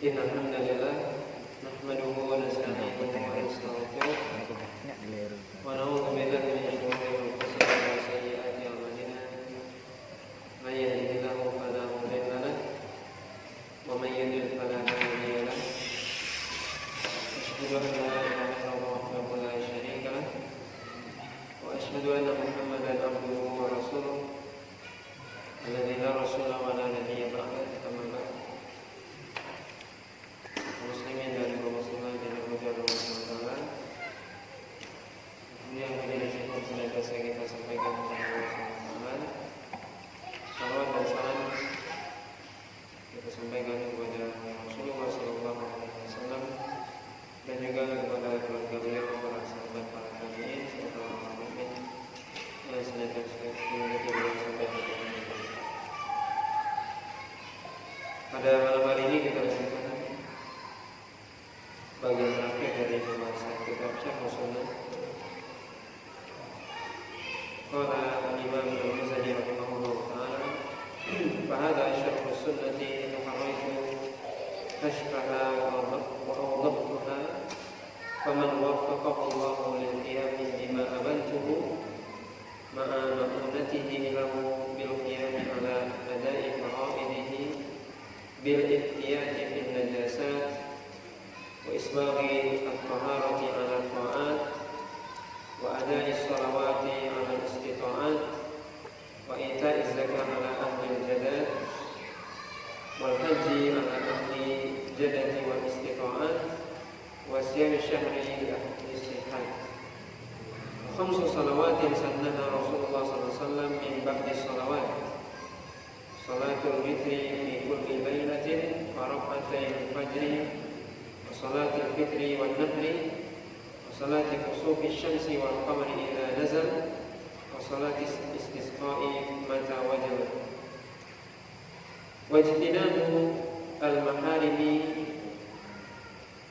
إن الحمد لله نحمده ونستعينه ونستغفره ونعوذ بالله من شرور أنفسنا وسيئات أعمالنا من يهده الله فلا مضل له ومن يضلل فلا هادي له أشهد أن لا إله إلا الله وحده لا شريك له وأشهد أن محمدا عبده ورسوله الذي لا رسول ولا نبي بعده أما بعد muslimin dan muslimat yang dimuliakan Allah Subhanahu wa taala. Ini yang menjadi syukur senantiasa kita sampaikan kepada Allah Subhanahu wa taala. Salawat dan salam kita sampaikan kepada Rasulullah sallallahu alaihi wasallam dan juga kepada keluarga beliau, para sahabat, para tabi'in serta orang mukmin yang senantiasa mengikuti beliau sampai akhir hayat. Pada malam hari ini kita lanjutkan bagian terakhir dari pembahasan kitab Syarh Sunnah. Qala Imam Al-Muzani rahimahullah ta'ala, "Fahada syarh sunnati nuharritu kashfaha wa awdahtuha faman waffaqahu Allah lil qiyam bima abantuhu ma'a ma'unatihi lahu bil qiyam ala ada'i fara'idihi bil ihtiyati fil najasat وإسباغ الطهارة على الطاعات وأداء الصلوات على الاستطاعات وإيتاء الزكاة على أهل الجداد والحج على أهل الجدد والاستطاعات وصيام الشهر للصحة وخمس صلوات سنها رسول الله صلى الله عليه وسلم من بعد الصلوات صلاة الوتر في كل ليلة وركعتي الفجر وصلاة الفطر والنحر وصلاة كسوف الشمس والقمر إذا نزل وصلاة الاستسقاء متى وجب واجتناب المحارم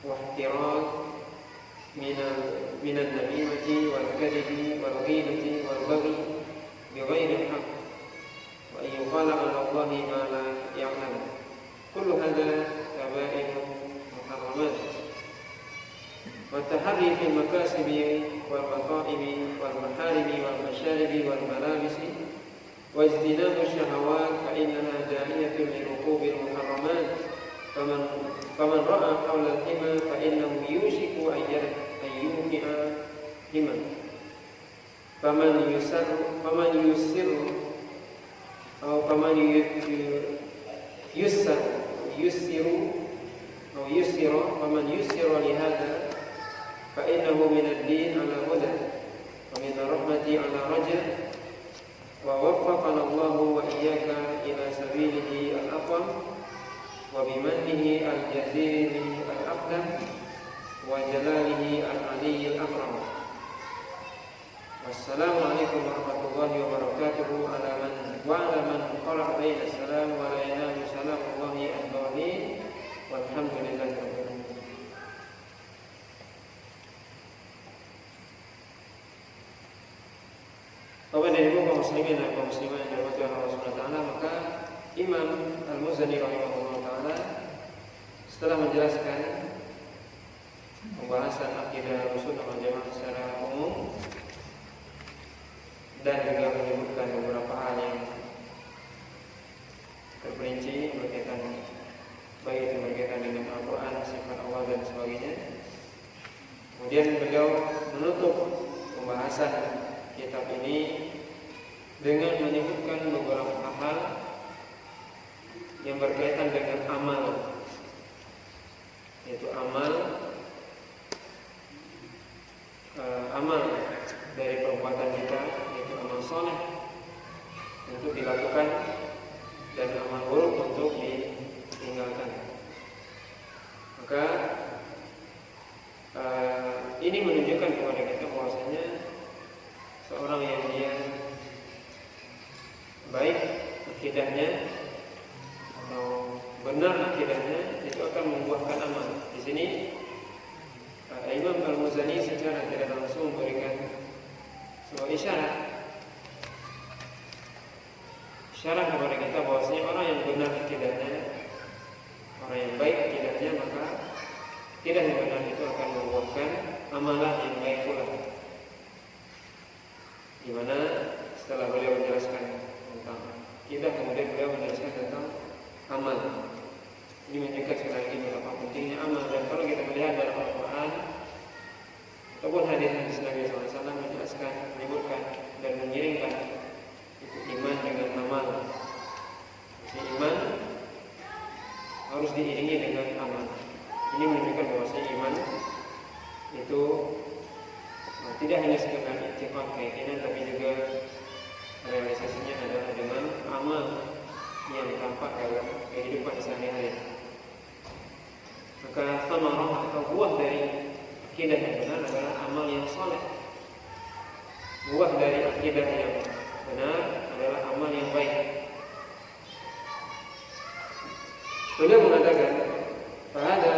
واحتراز من النميمة والكذب والغيبة والبغي بغير الحق وأن يقال على الله ما لا يعلم كل هذا كبائر والتحري في المكاسب والمطائب والمحارم والمشارب والملابس واجتناب الشهوات فإنها داعية لركوب المحرمات فمن رأى حول الحمى فإنه يوشك أن يوقع حمى فمن يسر فمن يسر لهذا فإنه من الدين على هدى ومن الرحمة على رجاء ووفقنا الله وإياك إلى سبيله الأقوم وبمنه الجزيل الأقدم وجلاله العلي الأكرم والسلام عليكم ورحمة الله وبركاته وعلى من قرأ بين السلام ولا ينام سلام الله الظاهر walhamdulillahi rabbil alamin. Bapak dan Ibu kaum muslimin dan kaum muslimat yang dirahmati Allah Subhanahu wa taala, maka Imam Al-Muzani rahimahullah taala setelah menjelaskan pembahasan akidah Ahlussunnah wal Jamaah secara umum dan juga menyebutkan beberapa hal yang terperinci berkaitan baik itu berkaitan dengan Al-Quran, sifat Allah dan sebagainya. Kemudian beliau menutup pembahasan kitab ini dengan menyebutkan beberapa hal yang berkaitan dengan amal, yaitu amal dari perbuatan kita, yaitu amal soleh untuk dilakukan dan amal buruk untuk ditinggalkan. Maka ini menunjukkan kepada kita bahwasanya seorang yang dia baik akidahnya atau benar akidahnya itu akan membuahkan amal. Di sini Imam Al-Muzani secara tidak langsung memberikan sebuah isyarat kepada kita bahwasanya orang yang benar akidahnya, orang yang baik akidahnya amal. Ini menunjukkan sekali lagi betapa pentingnya amal. Dan kalau kita melihat dalam Al-Quran ataupun hadis-hadis Nabi SAW menjelaskan, menyebutkan dan mengiringkan iman dengan amal. Iman harus diiringi dengan amal. Ini menunjukkan bahwasanya iman itu tidak hanya sekedar iktikad keyakinan, tapi juga realisasinya adalah dengan amal yang tampak dalam kehidupan sehari-hari. Maka samarah atau buah dari akidah yang benar adalah amal yang saleh. Buah dari akidah yang benar adalah amal yang baik. Beliau mengatakan, "Fahada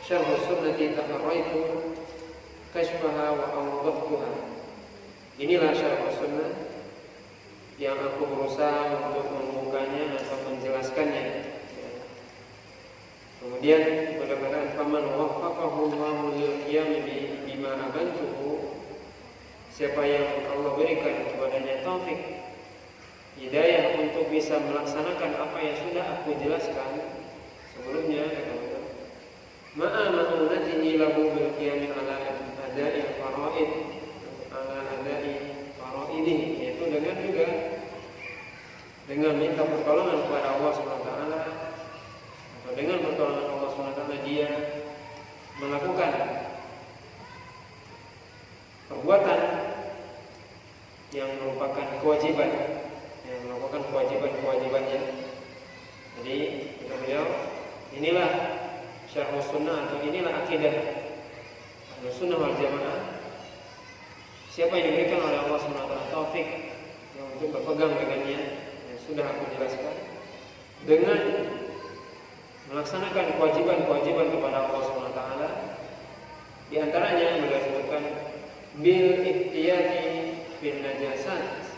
syarh sunnati taharraitu kashfaha wa awdahtuha." Inilah syarh sunnah yang aku berusaha untuk membukanya atau menjelaskannya. Kemudian beliau katakan, "Faman waffaqahu Allahu lil qiyam bima abantuhu." Siapa yang Allah berikan kepadanya taufik, hidayah untuk bisa melaksanakan apa yang sudah aku jelaskan sebelumnya, kata beliau, ma'a ma'unatihi lahu bil qiyam ala ada'i faraid, ala ada'i faraidih, yaitu dengan juga dengan minta pertolongan kepada Allah SWT, atau dengan pertolongan Allah SWT dia melakukan perbuatan yang merupakan kewajiban, yang melakukan kewajiban-kewajibannya. Jadi kata beliau, inilah syarh sunnah atau inilah akidah Ahlussunnah wal Jamaah. Siapa yang diberikan oleh Allah SWT taufik yang untuk berpegang dengannya, yang sudah aku jelaskan, dengan melaksanakan kewajiban-kewajiban kepada Allah SWT, di antaranya beliau sebutkan bil ihtiyati bin najasat,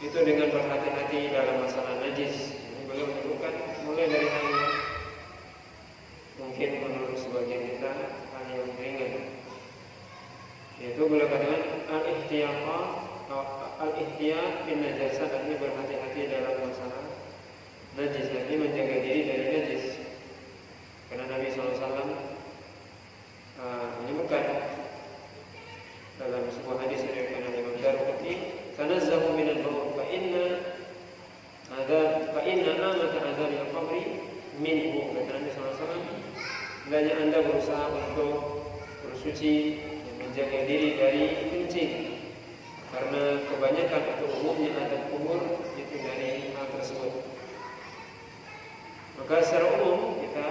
itu dengan berhati-hati dalam masalah najis. Ini beliau menyebutkan mulai dari hal yang mungkin menurut sebagian kita hal yang ringan, yaitu beliau katakan al-ihtiyat bin najasat, ini berhati-hati dalam masalah najis, ini menjaga diri dari najis. Karena Nabi SAW menyebutkan dalam sebuah hadis dari Imam Darqutni, "Tanazzahu minal bawl fa inna amata adzabil qabri minhu." Kata Nabi SAW, hendaknya Anda berusaha untuk bersuci, menjaga diri dari kencing, karena kebanyakan atau umumnya adab kubur itu dari hal tersebut. Maka secara umum kita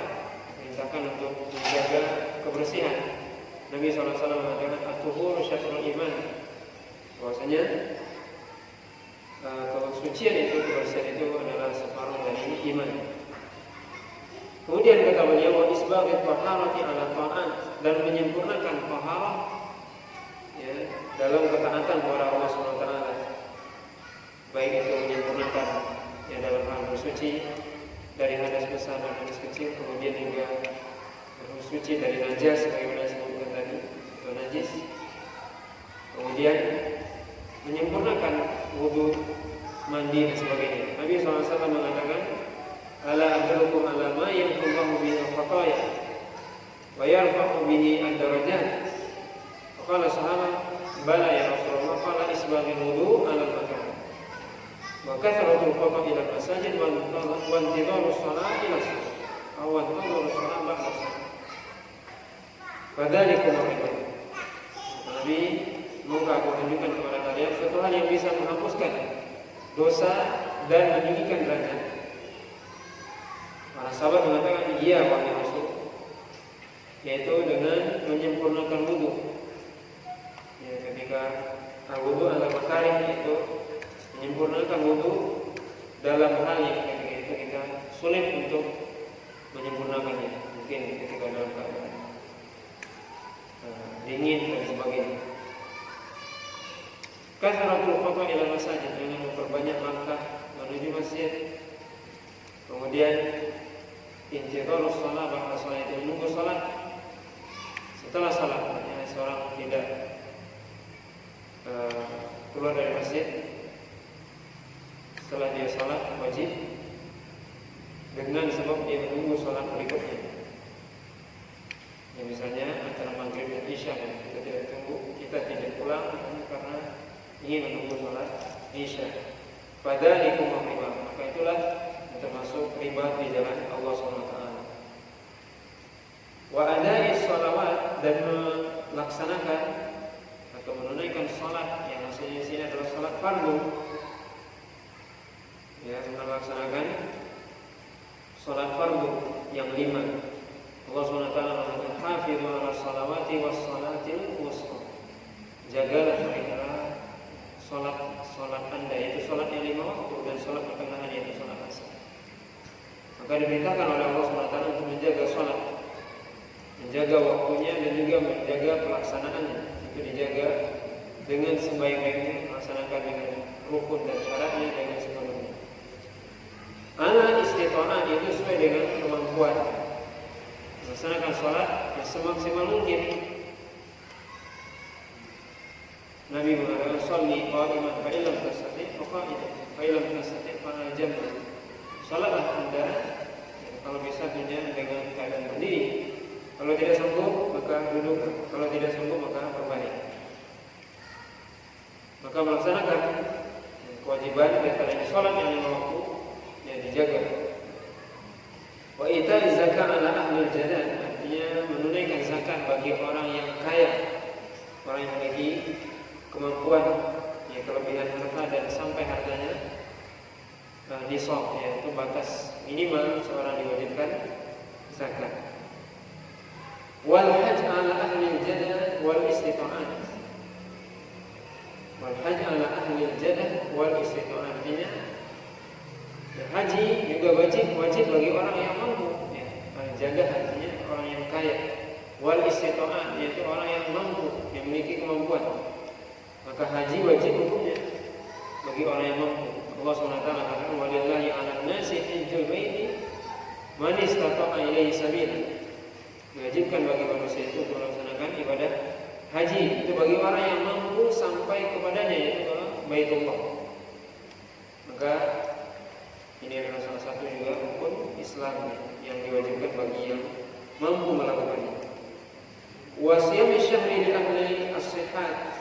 perintahkan untuk menjaga kebersihan. Nabi SAW mengatakan at-tuhur syatrul iman, bahwasanya kesucian itu, kebersihan itu adalah separuh dari iman. Kemudian kata beliau, wa isbaghat taharati ala ta'at, dan menyempurnakan taharah ya, dalam ketaatan kepada Allah SWT. Baik itu menyempurnakan ya, dalam hal bersuci dari hadas besar dan hadas kecil, kemudian juga bersuci dari najas sebagaimana disebutkan tadi, atau najis. Kemudian menyempurnakan wudu, mandi dan sebagainya. Nabi SAW mengatakan, "Ala adullukum ala ma yanfa'u bihi al-khataya wa yarfa'u bihi ad-darajat." Qala sahabat, "Bala ya Rasulullah." Qala isbaghul wudu ala al-makan wa kathratul khata ila al-masajid wa intidharus salat ila as-salat aw intidharus salat ba'da as-salat. Fadzalika al-iman. Nabi, semoga aku tunjukkan kepada kalian suatu hal yang bisa menghapuskan dosa dan meninggikan derajat. Para sahabat mengatakan, "Iya wahai Rasul," yaitu dengan menyempurnakan wudu. Ya, ketika wudu adalah makarih, yaitu menyempurnakan wudu dalam hal yang ketika itu kita sulit untuk menyempurnakannya, mungkin ketika dalam keadaan dingin dan sebagainya. Kathratul khata ila masajid, dengan memperbanyak langkah menuju masjid. Kemudian intidharus shalah ba'da shalah, itu menunggu salat setelah salat. Ya, seorang tidak keluar dari masjid setelah dia salat wajib, dengan sebab dia menunggu sholat berikutnya. Ya, misalnya antara maghrib dan isya, kita tidak tunggu, kita tidak pulang karena ingin menunggu sholat isya. Fadzalikum riba, maka itulah termasuk riba di jalan Allah SWT. Wa adai sholawat, dan melaksanakan atau menunaikan sholat yang hasilnya di sini adalah sholat fardu. Ya, melaksanakan sholat fardu yang 5. Allah SWT mengatakan hafidhu ala sholawati was sholatil wusta. Jagalah mereka sholat anda, yaitu sholat yang 5 waktu, dan sholat pertengahan yaitu sholat asar. Maka diperintahkan oleh Allah SWT untuk menjaga sholat, menjaga waktunya dan juga menjaga pelaksanaannya. Itu dijaga dengan sebaik-baiknya, melaksanakan dengan rukun dan syaratnya dengan sepenuhnya. Ala istita'ah, itu sesuai dengan kemampuan. Melaksanakan sholat yang semaksimal mungkin. Nabi mengatakan sholli qa'iman fa illam tastati' fa qa'idan fa illam tastati' fa 'ala jamb. Salatlah Anda kalau bisa dengan keadaan berdiri. Kalau tidak sanggup maka duduk, kalau tidak sanggup maka berbalik. Maka melaksanakan kewajiban di antaranya salat yang 5 waktu yang dijaga. Wa ita'iz zakat ala ahli al-jadad, artinya menunaikan zakat bagi orang yang kaya, orang yang memiliki kemampuan, ya, kelebihan harta dan sampai hartanya nisab, yaitu batas minimal seorang diwajibkan zakat. Wal hajj ala ahli al-jadah wal istita'at. Wal hajj ala ahli al-jadah wal istita'at, artinya haji juga wajib bagi orang yang mampu, ya. Jaga artinya orang yang kaya. Wal istita'at, yaitu orang yang mampu, yang memiliki kemampuan. Maka haji wajib hukumnya bagi orang yang mampu. Allah SWT katakan walillahi 'alan nasi hajjul baiti man istata'a ilaihi sabila. Diwajibkan bagi manusia itu untuk melaksanakan ibadah haji, itu bagi orang yang mampu sampai kepadanya, yaitu ke Baitullah. Maka ini adalah salah satu juga rukun Islam yang diwajibkan bagi yang mampu melakukannya. Wa siyam syahri li ahli as-sihat,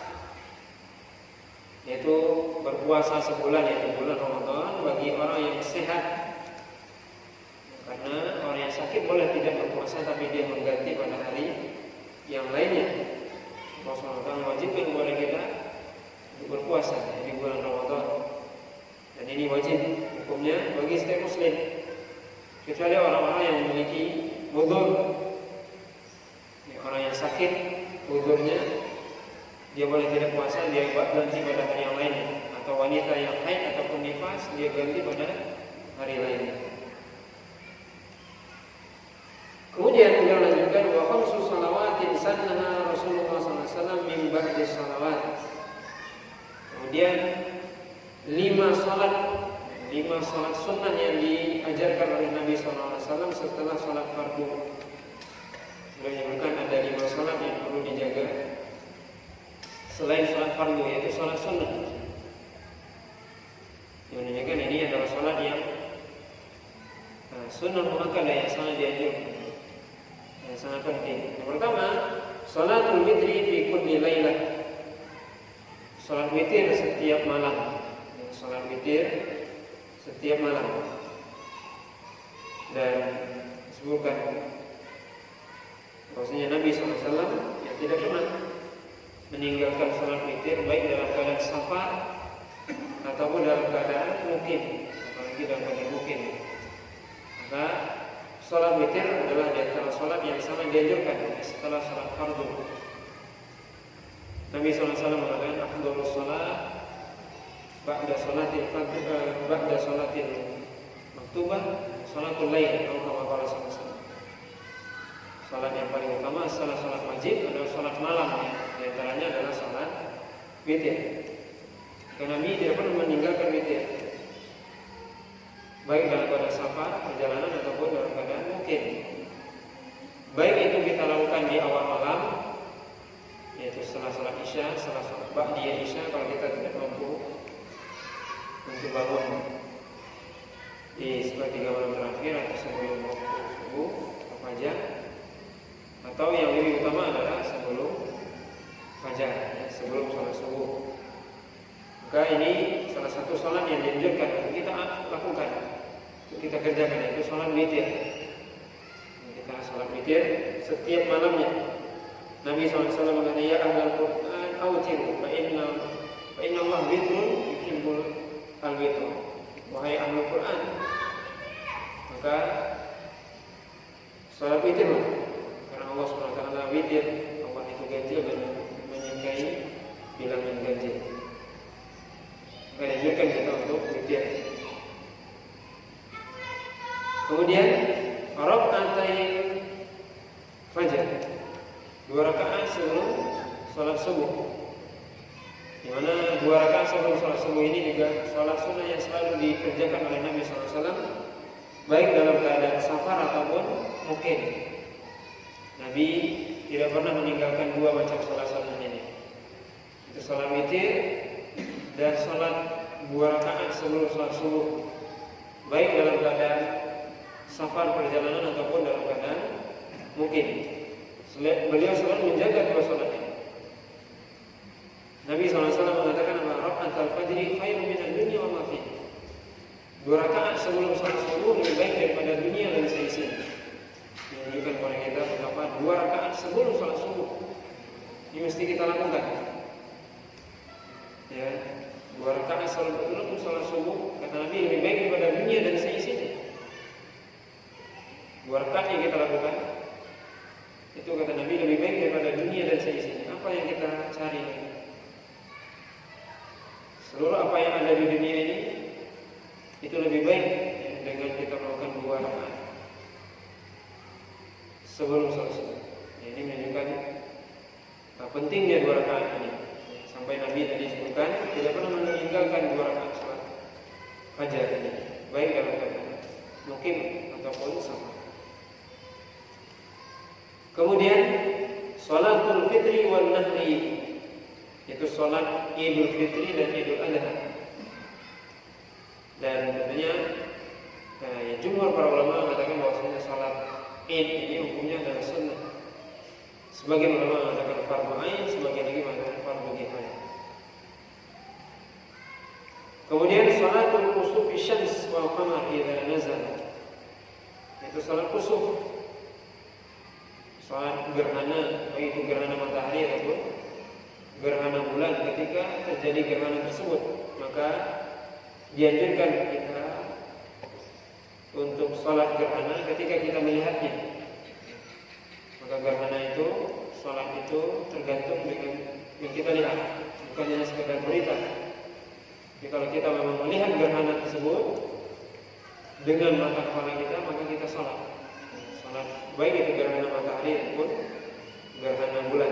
yaitu berpuasa sebulan, yaitu bulan Ramadan bagi orang yang sehat. Karena orang yang sakit boleh tidak berpuasa, tapi dia mengganti pada hari yang lainnya. Allah SWT mewajibkan kepada kita untuk berpuasa di bulan Ramadan, dan ini wajib hukumnya bagi setiap muslim, kecuali orang-orang yang memiliki udzur. Orang yang sakit udzurnya dia boleh tidak puasa, dia ganti pada hari yang lainnya. Atau wanita yang haid ataupun nifas, dia ganti pada hari lainnya. Kemudian beliau lanjutkan wa khamsu shalawatin sannaha Rasulullah SAW min ba'di shalawat. Kemudian 5 salat sunnah yang diajarkan oleh Nabi SAW setelah salat fardu. Beliau menyebutkan ada 5 salat yang perlu dijaga selain salat fardu, yaitu salat sunnah. Yang menunjukkan ini adalah salat yang sunnah muakkadah, yang sangat dianjurkan, yang sangat penting. Yang pertama, salatul witri fi kulli lailah. Salat witir setiap malam. Salat witir setiap malam. Dan disebutkan bahwasanya Nabi SAW yang tidak pernah meninggalkan salat witir baik dalam keadaan safar ataupun dalam keadaan mukim, apalagi dalam keadaan mukim. Maka salat witir adalah di antara salat yang sangat dianjurkan setelah salat fardu. Nabi SAW mengatakan afdhalus salat ba'da salatil maktubah salatul lail, atau kama qala sallallahu alaihi wasallam. Salat yang paling utama setelah salat wajib adalah salat malam, ya. Di antaranya adalah salat witir. Karena Nabi tidak pernah meninggalkan witir, baik dalam keadaan safar, perjalanan, ataupun dalam keadaan mukim. Baik itu kita lakukan di awal malam, yaitu setelah salat isya, setelah salat ba'diyah isya, kalau kita tidak mampu untuk bangun di sepertiga malam terakhir atau sebelum waktu subuh atau fajar, atau yang lebih utama adalah sebelum fajar, ya, sebelum sholat subuh. Maka ini salah satu sholat yang dianjurkan untuk kita lakukan, untuk kita kerjakan, yaitu sholat witir. Kita sholat witir setiap malamnya. Nabi SAW mengatakan, ya ahlal Quran awtiru fa inna Allah witrun yuhibbul al-witr. Wahai ahlul Quran, maka sholat witirlah, karena Allah SWT witir. Allah itu ganjil dan menyukai bilangan ganjil. Maka dianjurkan kita untuk witir. Kemudian rakaatain fajar, 2 rakaat sebelum sholat subuh. Di mana 2 rakaat sebelum sholat subuh ini juga sholat sunnah yang selalu dikerjakan oleh Nabi SAW, baik dalam keadaan safar ataupun mukim. Nabi tidak pernah meninggalkan 2 macam sholat sunnah ini. Itu sholat witir dan sholat 2 rakaat sebelum sholat subuh, baik dalam keadaan safar perjalanan ataupun dalam keadaan mukim. Beliau selalu menjaga 2 sholat ini. Nabi SAW mengatakan, rakaatul fajri khairun minad dunya wa ma fiha. 2 rakaat sebelum sholat subuh lebih baik daripada dunia dan seisinya. Menunjukkan kepada kita betapa 2 rakaat sebelum sholat subuh ini mesti kita lakukan. Ya, 2 rakaat sebelum sholat subuh, kata Nabi, lebih baik daripada dunia dan seisinya. 2 rakaat yang kita lakukan itu, kata Nabi, lebih baik daripada dunia dan seisinya. Apa yang kita cari? Seluruh apa yang ada di dunia ini itu lebih baik dengan kita melakukan 2 rakaat sebelum sholat subuh. Ini menunjukkan pentingnya 2 rakaat ini. Sampai Nabi tadi sebutkan tidak pernah meninggalkan 2 rakaat sholat fajar ini, baik dalam keadaan mukim ataupun safar. Kemudian sholatul fitri wal nahri, yaitu sholat Idul Fitri dan Idul Adha. Dan tentunya ya, jumhur para ulama mengatakan bahwasanya sholat Id ini hukumnya adalah sunnah. Sebagian ulama mengatakan fardhu ain, sebagian lagi mengatakan fardhu kifayah. Kemudian sholatul kusufi syams wal qamar idza nazala, yaitu sholat kusuf, sholat gerhana, baik itu gerhana matahari ataupun gerhana bulan. Ketika terjadi gerhana tersebut, maka dianjurkan kita untuk sholat gerhana ketika kita melihatnya. Maka gerhana itu, sholat itu tergantung dengan yang kita lihat, bukan hanya sekedar berita. Jadi kalau kita memang melihat gerhana tersebut dengan mata kepala kita, maka kita sholat. Sholat baik itu gerhana matahari ataupun gerhana bulan.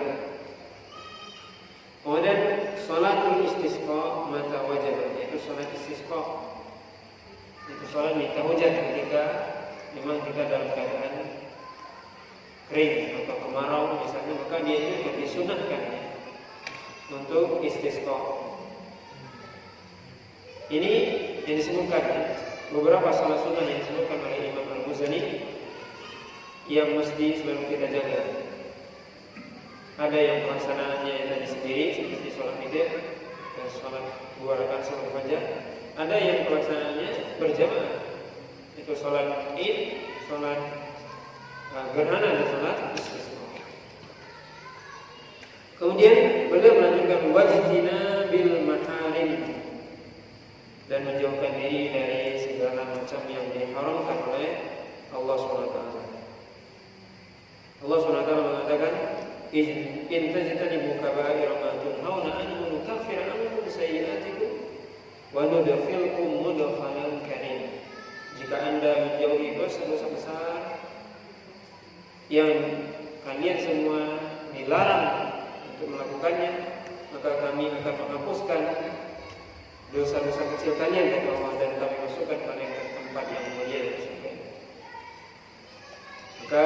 Kemudian sholatul istisqa mata wajib, yaitu sholat istisqa, itu sholat minta hujan ketika memang kita dalam keadaan kering atau kemarau misalnya, maka dia itu disunahkan untuk istisqa. Ini yang disebutkan beberapa sholat sunnah yang disebutkan oleh Imam Al-Muzani yang mesti selalu kita jaga. Ada yang pelaksanaannya yang tadi sendiri seperti sholat witir dan sholat 2 rakaat sebelum fajar. Ada yang pelaksanaannya berjamaah, itu sholat Id, sholat gerhana dan sholat istisqa. Kemudian beliau melanjutkan wajtina bil maharim, dan menjauhkan diri dari segala macam yang diharamkan oleh Allah SWT. Allah SWT mengatakan, in tajtanibu kaba'ira ma tunhauna anhu nukaffir ankum sayyi'atikum wa nudkhilkum mudkhalan karim. Jika Anda menjauhi dosa-dosa besar yang kalian semua dilarang untuk melakukannya, maka kami akan menghapuskan dosa-dosa kecil kalian dari Allah dan kami masukkan kalian ke tempat yang mulia dan surga. Maka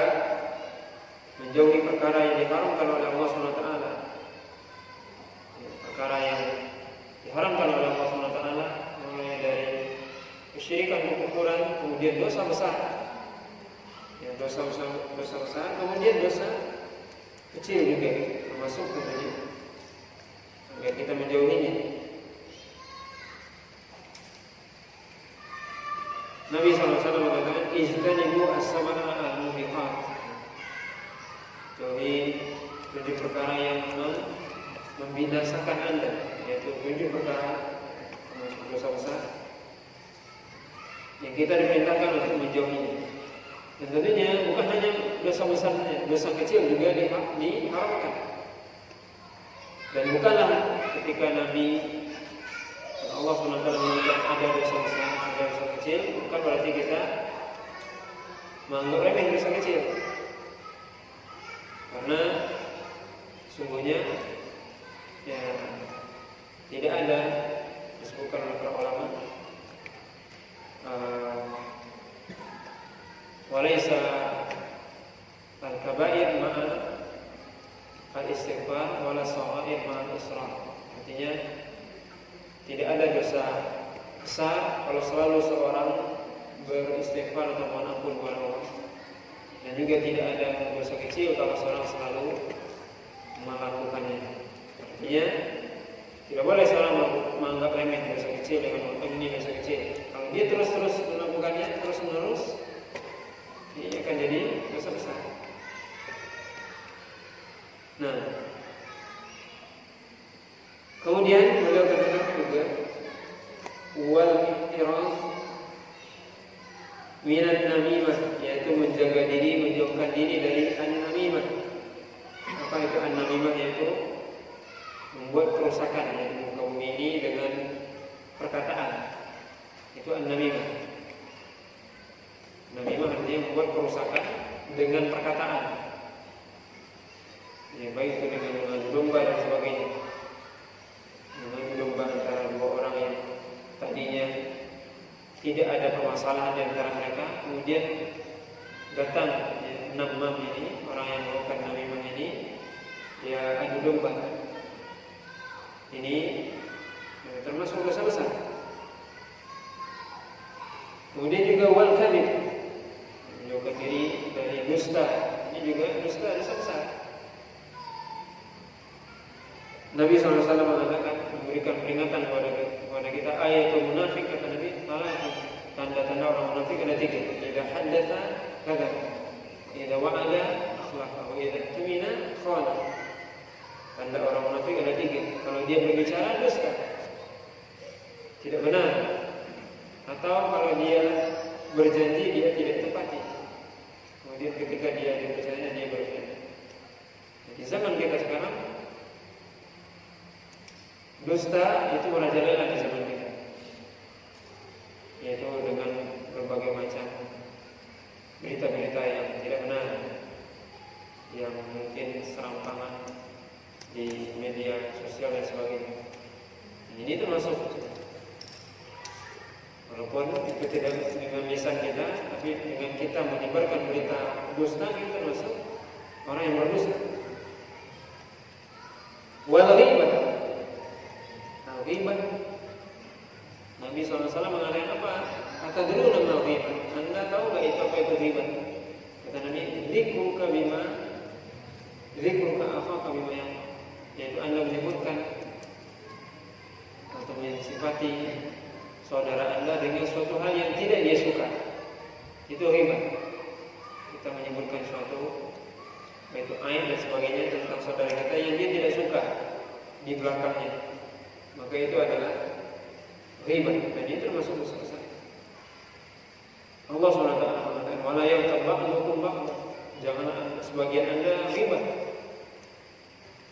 menjauhi perkara yang diharamkan oleh Allah SWT, perkara yang diharamkan oleh Allah SWT, mulai dari kesyirikan, kekufuran, kemudian dosa besar. Ya, dosa besar, kemudian dosa kecil juga termasuk tentunya. Agar kita menjauhinya. Nabi SAW mengatakan, ijtanibu as-sab'a al-mubiqat. Jauhi 7 perkara yang membinasakan Anda, yaitu 7 perkara termasuk dosa besar yang kita diperintahkan untuk menjauhinya. Dan tentunya bukan hanya dosa besar saja, dosa kecil juga diharamkan. Dan bukanlah ketika Nabi Allah SWT mengatakan ada dosa besar, ada dosa kecil, bukan berarti kita menganggap remeh dosa kecil. Karena sungguhnya ya tidak ada disebutkan oleh para ulama walaysa al-kabair ma'a al-istighfar wala shaghair ma'a al-israr. Artinya tidak ada dosa besar kalau selalu seorang beristighfar atau mohon ampun kepada Allah, dan juga tidak ada dosa kecil kalau seorang selalu melakukannya. Artinya tidak boleh seorang menganggap remeh dosa kecil dengan ini dosa kecil. Kalau dia terus melakukannya terus-menerus, ini akan jadi dosa besar. Nah, kemudian beliau katakan juga wal ihtiraz minan namimah, yaitu menjaga diri, menjauhkan diri dari an-namimah. Apa itu an-namimah? Yaitu membuat kerusakan di muka bumi ini dengan perkataan. Itu an-namimah. Namimah artinya membuat kerusakan dengan perkataan. Ya, baik itu dengan mengadu domba dan sebagainya. Mengadu domba antara dua orang yang tadinya tidak ada permasalahan di antara mereka, kemudian datang namam ini, orang yang melakukan namimah ini, dia adu domba. Ini termasuk dosa besar. Kemudian juga wal kadhib, menjauhkan diri dari dusta. Ini juga dusta dosa besar. Nabi SAW mengatakan, memberikan peringatan kepada kita, ayatul munafik, kata Nabi, tanda-tanda orang munafik ada 3. Idza haddatsa kadzab, idza wa'ada akhlafa, wa idza tumina khana. Tanda orang munafik ada 3. Kalau dia berbicara dusta, tidak benar, atau kalau dia berjanji dia tidak tepati. Kemudian ketika dia berbicara dia berjanji. Di zaman kita sekarang, dusta itu merajalela di zaman kita, yaitu dengan berbagai macam berita-berita yang tidak benar, yang mungkin serampangan di media sosial dan sebagainya. Ini termasuk, walaupun itu tidak dengan lisan kita, tapi dengan kita menyebarkan berita dusta, itu termasuk orang yang berdusta. Wal ghibah, ghibah. Nabi SAW mengatakan apa? Atadruna ma ghibah? Anda tahu enggak itu apa itu ghibah? Kata Nabi, dzikruka akhaka bima yang, yaitu Anda menyebutkan atau mensifati saudara Anda dengan suatu hal yang tidak dia suka. Itu ghibah. Kita menyebutkan suatu, yaitu aib dan sebagainya tentang saudara kita yang dia tidak suka di belakangnya, maka itu adalah ghibah, dan itu termasuk dosa besar. Allah SWT mengatakan, wala yaghtab ba'dukum ba'd, jangan sebagian Anda ghibah,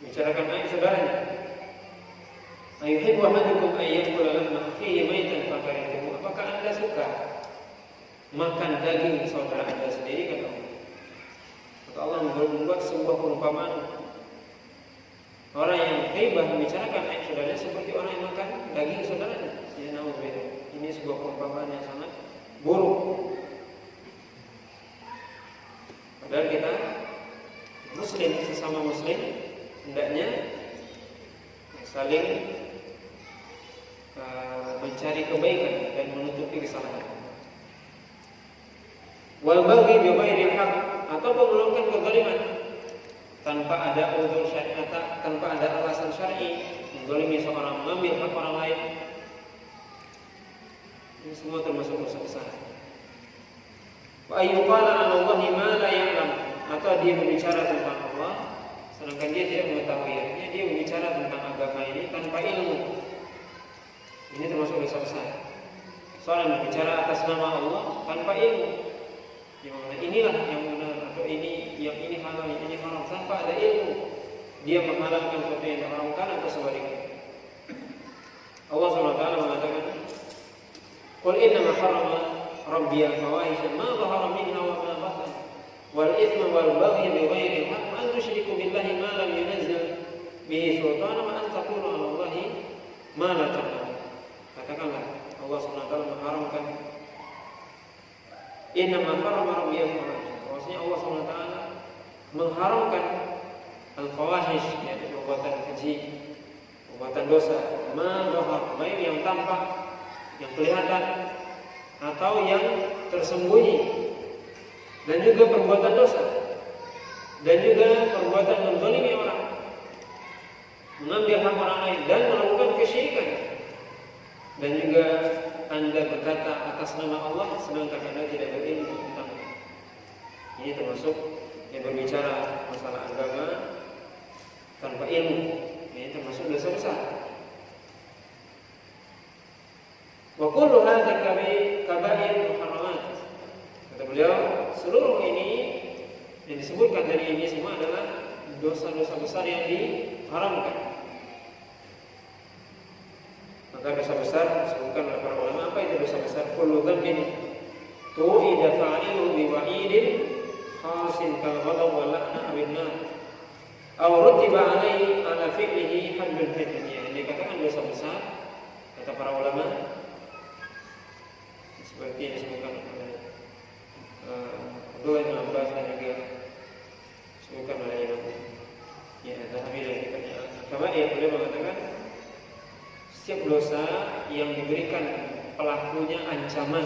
bicarakan aib saudaranya. Ayuhibbu ahadukum ayyakula lahma akhihi maitan fakarihtum, apakah Anda suka makan daging saudara Anda sendiri? Kata Allah. Maka Allah membuat sebuah perumpamaan. Orang yang ghibah membicarakan aib saudaranya seperti orang yang makan daging saudaranya. Ya, naudzubillah. Ini sebuah perumpamaan yang sangat buruk. Padahal kita muslim, sesama muslim, hendaknya saling mencari kebaikan dan menutupi kesalahan. Wal baghi bi ghairil haq, atau melakukan kezaliman tanpa ada uzur syar'i, tanpa ada alasan syar'i, menzalimi seorang, mengambil hak orang lain. Ini semua termasuk dosa besar. Wa ayyuqala 'ala Allahi ma la ya'lam, atau dia berbicara tentang Allah sedangkan dia tidak mengetahui. Artinya dia berbicara tentang agama ini tanpa ilmu. Ini termasuk dosa besar. Seorang berbicara atas nama Allah tanpa ilmu. Yang mana inilah yang benar, atau ini halal, ini haram, tanpa ada ilmu. Dia menghalalkan sesuatu yang diharamkan atau sebaliknya. Allah SWT mengatakan, "Qul innama harrama rabbi al-fawahisha ma dhahara minha wa ma batan wal ithma wal baghy bighairi al-haqq wa an tusyriku billahi ma lam yunzil bihi sultana wa an taqulu 'ala Allahi ma la ta'lamun." Katakanlah, Allah SWT mengharamkan, innama harrama rabbi al-fawahisha, maksudnya Allah SWT mengharamkan al-fawahish, yaitu perbuatan keji, perbuatan dosa, ma dhahara, baik yang tampak, yang kelihatan atau yang tersembunyi, dan juga perbuatan dosa, dan juga perbuatan menzalimi orang, mengambil hak orang lain, dan melakukan kesyirikan. Dan juga Anda berkata atas nama Allah sedangkan Anda tidak berilmu tentangnya. Ini termasuk yang berbicara masalah agama tanpa ilmu. Ini termasuk dosa besar. Wa kullu hadhihi kaba'ir muharramat. Kata beliau, seluruh ini yang disebutkan dari ini semua adalah dosa-dosa besar yang diharamkan. Maka dosa besar disebutkan oleh para ulama, apa itu dosa besar? Kullu dzambin tu'ida fa'ilu bi wa'idin khasin kal ghadab wa la'na awin nar aw rutiba alaihi ala fi'lihi haddul fitnah. Ini dikatakan dosa besar, kata para ulama, seperti yang disebutkan oleh Abdullah bin Abbas dan juga disebutkan oleh Imam Zahabi dan kitabnya Al-Kabair. Beliau mengatakan setiap dosa yang diberikan pelakunya ancaman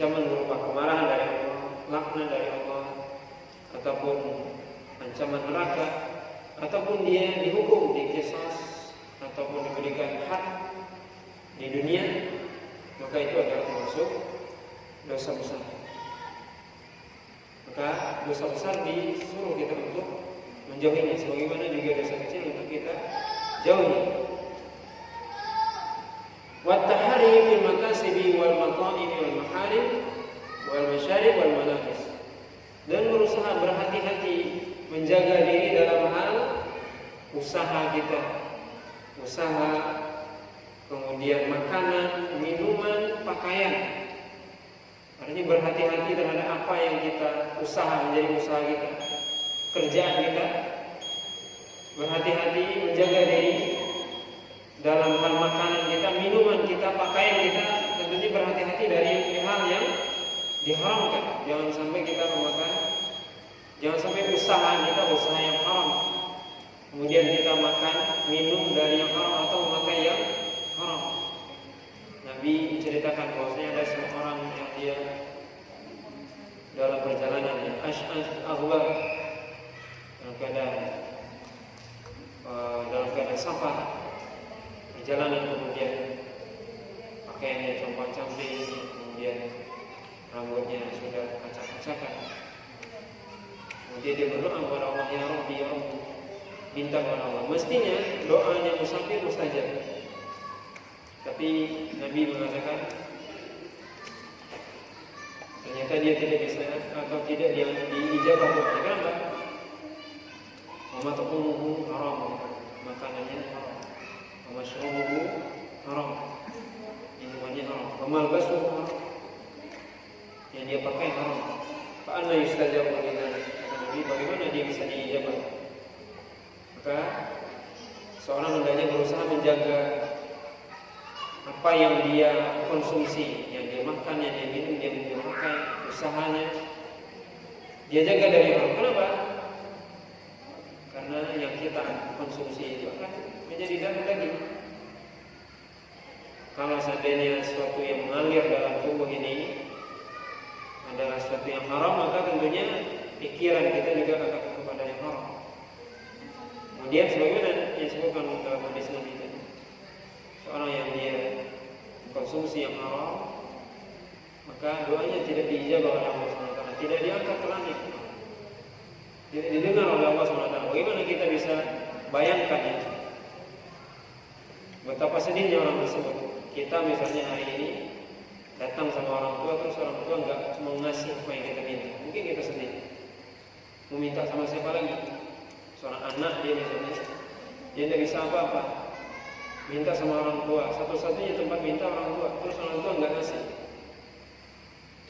berupa kemarahan dari Allah, laknat dari Allah, ataupun ancaman neraka, ataupun dia dihukum, diqisas, ataupun diberikan hak di dunia, maka itu adalah termasuk dosa besar. Maka dosa besar disuruh kita untuk menjauhinya, sebagaimana juga dosa kecil untuk kita jauhi. Wat-tahari fil makasibi wal mata'imi wal maharim wal masyarib wal manafis, dan berusaha berhati-hati menjaga diri dalam hal usaha kita, usaha, kemudian makanan, minuman, pakaian. Artinya berhati-hati terhadap apa yang kita usaha, menjadi usaha kita, kerjaan kita. Berhati-hati menjaga diri dalam hal makanan kita, minuman kita, pakaian kita. Tentunya berhati-hati dari hal yang diharamkan. Jangan sampai kita memakan, jangan sampai usaha kita usaha yang haram, kemudian kita makan, minum dari yang haram atau memakai yang haram. Nabi menceritakan bahwasanya ada seorang yang dia dalam perjalanan yang asy'ath aghbar, dalam keadaan safar, perjalanan, kemudian pakaiannya compang-camping, kemudian rambutnya sudah acak-acakan. Kemudian dia berdoa kepada Allah, ya Rabbi, ya Rabbi, minta kepada Allah. Mestinya doanya musafir mustajab, tapi Nabi mengatakan ternyata dia tidak bisa atau tidak diijabah doanya. Kenapa? Mat'umuhu haram, makanannya haram, masyrubuhu haram, minumannya haram, malbasuhu haram, yang dia pakai haram. Fa anna yustajabu lidzalik? Nabi, bagaimana dia bisa diijabah? Maka seorang hendaknya berusaha menjaga apa yang dia konsumsi, yang dia makan, yang dia minum, yang dia pakai, usahanya dia jaga dari haram. Kenapa? Karena yang kita konsumsi itu akan menjadi darah daging. kalau seandainya sesuatu yang mengalir dalam tubuh ini adalah sesuatu yang haram, maka tentunya pikiran kita juga akan kepada yang haram. Kemudian sebagaimana yang disebutkan dalam hadis Nabi tadi, seorang yang dia konsumsi yang haram, maka doanya tidak diijabah oleh Allah SWT, tidak diangkat ke langit, tidak didengar oleh Allah SWT. Bagaimana kita bisa bayangkan itu? Betapa sedihnya orang tersebut. Kita misalnya hari ini datang sama orang tua, terus orang tua nggak mau ngasih apa yang kita minta, mungkin kita sedih. Mau minta sama siapa lagi? Seorang anak dia misalnya, dia tidak bisa apa-apa, minta sama orang tua, satu-satunya tempat minta orang tua, terus orang tua nggak ngasih,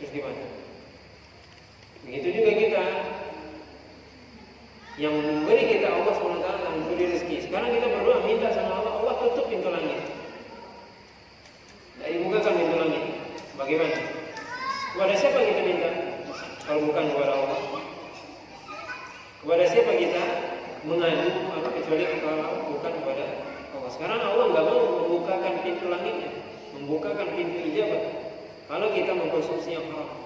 terus gimana? Begitu juga kita, yang memberi kita Allah SWT, yang memberi rezeki. Sekarang kita berdoa minta sama Allah, Allah tutup pintu langit, tidak dibukakan pintu langit. Bagaimana? Kepada siapa kita minta? Kalau bukan kepada Allah. Kepada siapa kita mengadu atau kecuali kalau bukan kepada Allah. Sekarang Allah nggak mau membukakan pintu langitnya, membukakan pintu ijabah kalau kita mengkonsumsi yang haram.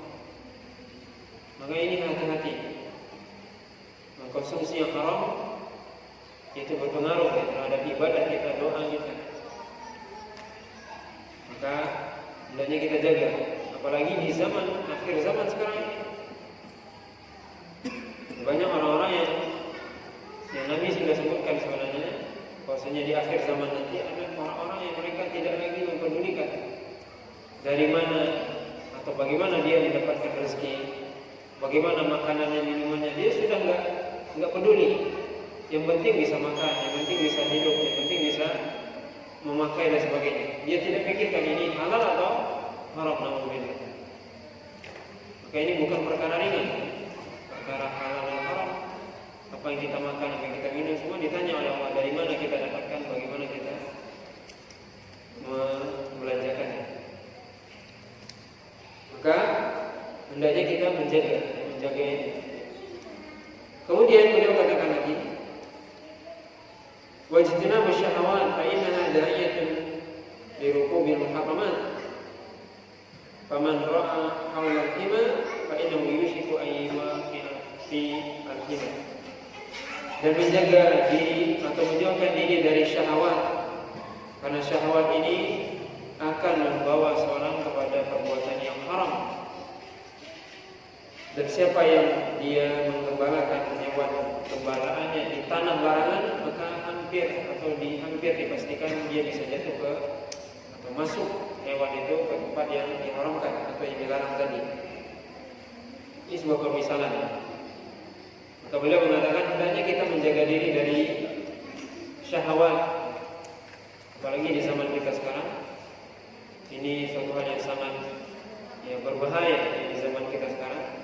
Maka ini hati-hati. Mengkonsumsi yang haram itu berpengaruh terhadap ibadah kita, doa kita. Maka hendaknya kita jaga, apalagi di zaman akhir zaman sekarang ini. Banyak orang-orang yang Nabi sudah sebutkan sebenarnya, bahwasanya di akhir zaman nanti ada orang-orang yang mereka tidak lagi mempedulikan dari mana atau bagaimana dia mendapatkan rezeki, bagaimana makanannya, minumannya, dia sudah nggak peduli. Yang penting bisa makan, yang penting bisa hidup, yang penting bisa memakai dan sebagainya. Dia tidak pikirkan ini halal atau haram, naudzubillah. Maka ini bukan perkara ringan. Perkara halal dan haram, apa yang kita makan, apa yang kita minum, semua ditanya oleh Allah, dari mana kita dapatkan, bagaimana kita membelanjakannya. Maka hendaknya kita menjaga ini. Kemudian beliau katakan lagi, wajtinabu syahawat fa innaha da'iyatun li rukubil muharramat. Faman ra'a hawla al-hima fa innahu yushiku ayyiwa fi al-hima. Dan menjaga diri atau menjauhkan diri dari syahwat, karena syahwat ini akan membawa seorang kepada perbuatan yang haram. Dan siapa yang dia menggembalakan hewan gembalaannya di tanah larangan, maka hampir dipastikan dia bisa jatuh ke atau masuk hewan itu ke tempat yang diharamkan atau yang dilarang tadi. Ini sebuah permisalan. Maka beliau mengatakan hendaknya kita menjaga diri dari syahwat, apalagi di zaman kita sekarang. Ini suatu hal yang sangat berbahaya di zaman kita sekarang,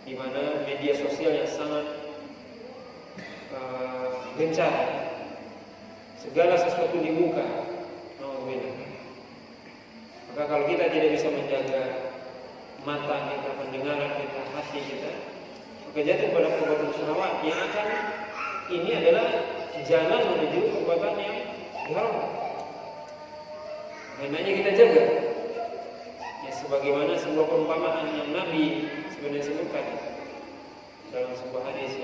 di mana media sosial yang sangat gencar, segala sesuatu dibuka. Maka kalau kita tidak bisa menjaga mata kita, pendengaran kita, hati kita, maka jatuh pada perbuatan syahwat yang akan ini adalah jalan menuju perbuatan yang haram. Hendaknya kita jaga. Ya, sebagaimana sebuah perumpamaan yang Nabi sebenarnya sebutkan dalam sebuah hadis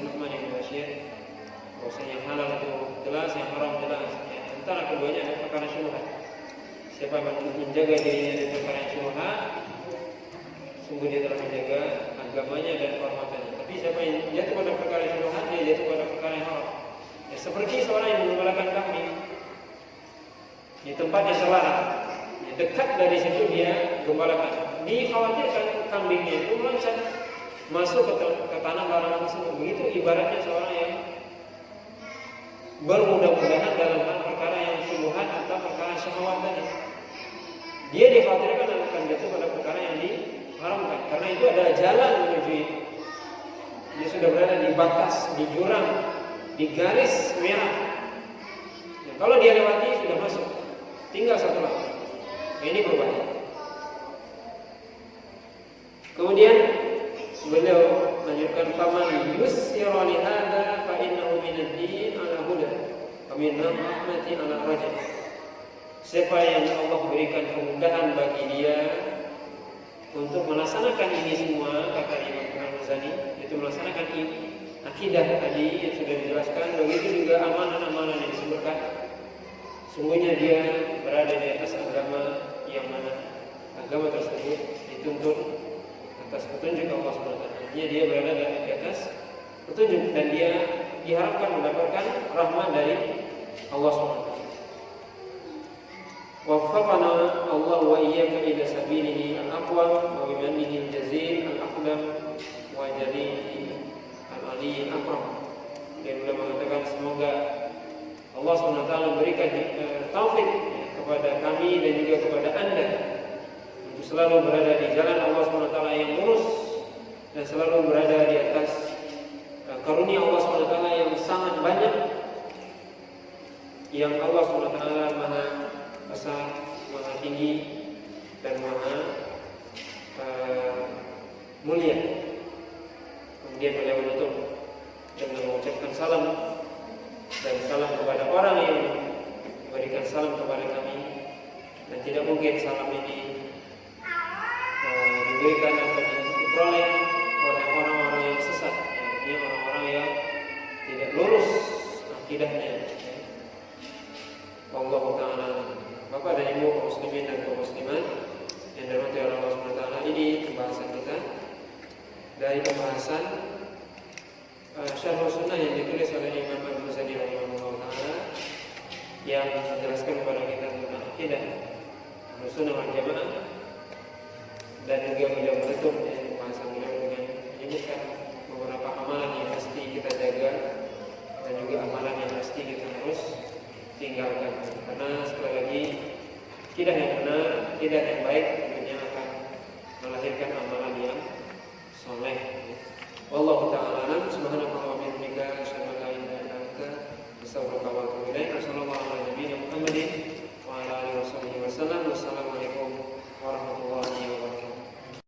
Nu'man bin Bashir, bahwasanya yang halal itu jelas, yang haram jelas. Ya, antara keduanya ada perkara syubhat. Siapa yang menjaga dirinya dari perkara yang syubhat, sungguh dia telah menjaga agamanya dan kehormatannya. Tapi siapa yang jatuh pada perkara yang syubhat, dia jatuh pada perkara yang haram. Ya, seperti seorang yang menggembalakan kambing di tempat yang terlarang, ya, dekat dari situ dia gembalakan. Dikhawatirkan kambingnya itu meloncat masuk ke tanah larangan tersebut. Begitu ibaratnya seorang yang bermudah-mudahan dalam hal perkara yang syubhat atau perkara syahwat tadi. Dia dikhawatirkan akan jatuh pada perkara yang diharamkan, karena itu adalah jalan menuju itu. Dia sudah berada di batas, di jurang, di garis merah. Nah, kalau dia lewati sudah masuk, tinggal satu langkah. Ini berbahaya. Kemudian beliau lanjutkan, faman yusyira li hadza fa innahu min ad-din ala huda wa min rahmati ala rajul. siapa yang Allah berikan kemudahan bagi dia untuk melaksanakan ini semua, kata Imam Al-Ghazali, itu melaksanakan ini akidah tadi yang sudah dijelaskan, begitu juga amalan-amalan yang disebutkan, sungguhnya dia berada di atas agama yang mana agama tersebut dituntut atas petunjuk Allah SWT. Artinya dia berada di atas petunjuk dan dia diharapkan mendapatkan rahmat dari Allah SWT. Waffaqana Allah wa iyyaka ila sabilihi al-aqwam wa bimannihi al-jazil al-aqdam wa jalihi al-ali al-akram. Dia sudah mengatakan semoga Allah SWT memberikan taufik kepada kami dan juga kepada anda untuk selalu berada di jalan Allah SWT yang lurus dan selalu berada di atas karunia Allah SWT yang sangat banyak, yang Allah SWT maha besar, maha tinggi dan maha mulia. Kemudian beliau menutup dengan mengucapkan salam dan salam kepada orang yang memberikan salam kepada kami, dan tidak mungkin salam ini diberikan atau diperoleh oleh orang-orang yang sesat, yakni orang-orang yang tidak lurus akidahnya. Allah Ta'ala. Bapak dan Ibu kaum muslimin dan kaum muslimat yang dirahmati oleh Allah Subhanahu wa taala, ini pembahasan kita dari pembahasan Syarh Sunnah yang ditulis oleh Imam Al-Ghazali rahimahullah taala, yang menjelaskan kepada kita tentang akidah Sunnah wal Jamaah, dan juga beliau menutup pembahasan beliau dengan menyebutkan beberapa amalan yang mesti kita jaga dan juga amalan yang mesti kita harus tinggalkan. Karena sekali lagi, akidah yang benar, akidah yang baik tentunya akan melahirkan